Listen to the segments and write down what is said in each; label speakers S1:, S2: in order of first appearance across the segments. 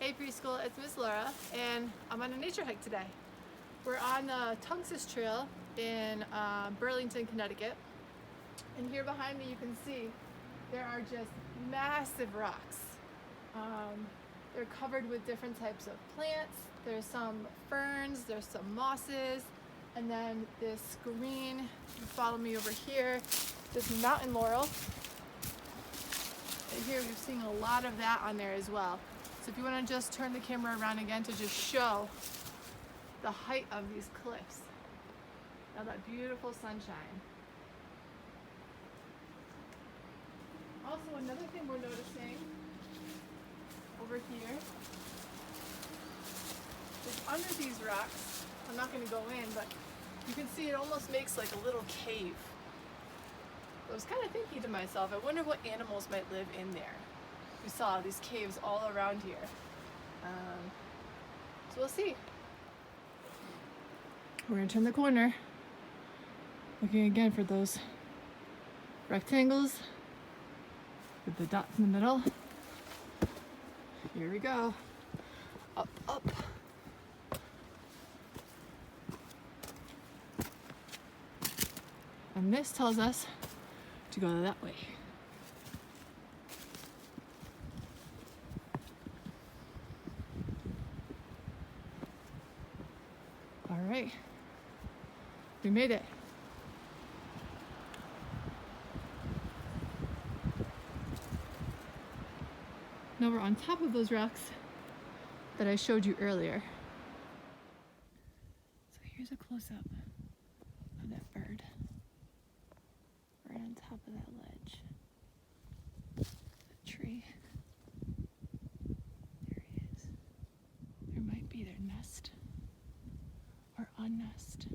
S1: Hey preschool, it's Miss Laura and I'm on a nature hike today. We're on the Tungus Trail in Burlington, Connecticut. And here behind me you can see there are just massive rocks. They're covered with different types of plants. There's some ferns, there's some mosses, and then this green, you follow me over here, this mountain laurel. And here we're seeing a lot of that on there as well. So if you want to just turn the camera around again to just show the height of these cliffs. Now that beautiful sunshine. Also, another thing we're noticing over here is under these rocks, I'm not going to go in, but you can see it almost makes like a little cave. I was kind of thinking to myself, I wonder what animals might live in there. We saw these caves all around here. So we'll see. We're gonna turn the corner. Looking again for those rectangles with the dots in the middle. Here we go. Up, up. And this tells us to go that way. All right, we made it. Now we're on top of those rocks that I showed you earlier. So here's a close-up of that bird right on top of that ledge. That tree. There he is. There might be their nest. Or unnest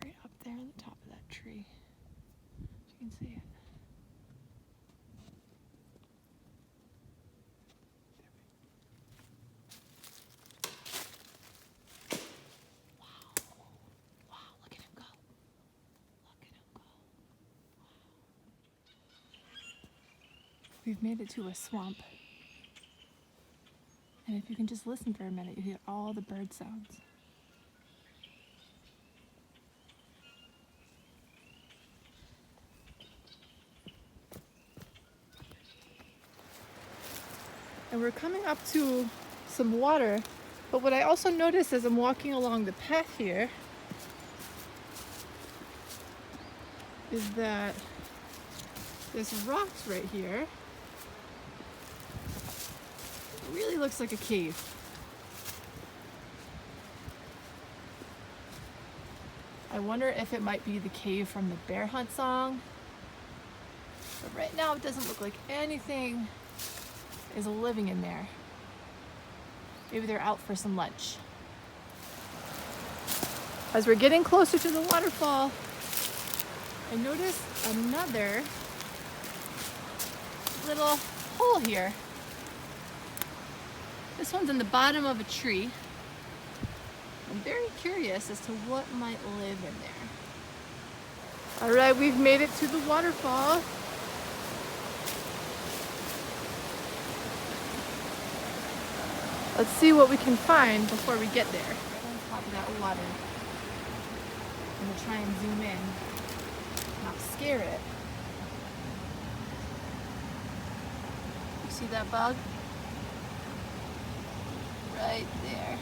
S1: right up there on the top of that tree. You can see it. Wow. Wow, look at him go. Look at him go. Wow. We've made it to a swamp. And if you can just listen for a minute, you hear all the bird sounds. And we're coming up to some water, but what I also noticed as I'm walking along the path here is that this rocks right here, it really looks like a cave. I wonder if it might be the cave from the Bear Hunt song, but right now it doesn't look like anything is living in there. Maybe they're out for some lunch. As we're getting closer to the waterfall, I noticed another little hole here. This one's in the bottom of a tree. I'm very curious as to what might live in there. All right, we've made it to the waterfall. Let's see what we can find before we get there. Right on top of that water. I'm gonna try and zoom in, not scare it. You see that bug? Right there.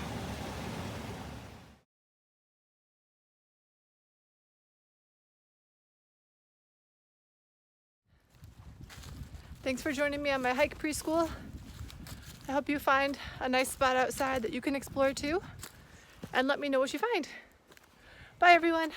S1: Thanks for joining me on my hike preschool. I hope you find a nice spot outside that you can explore too, and let me know what you find. Bye everyone.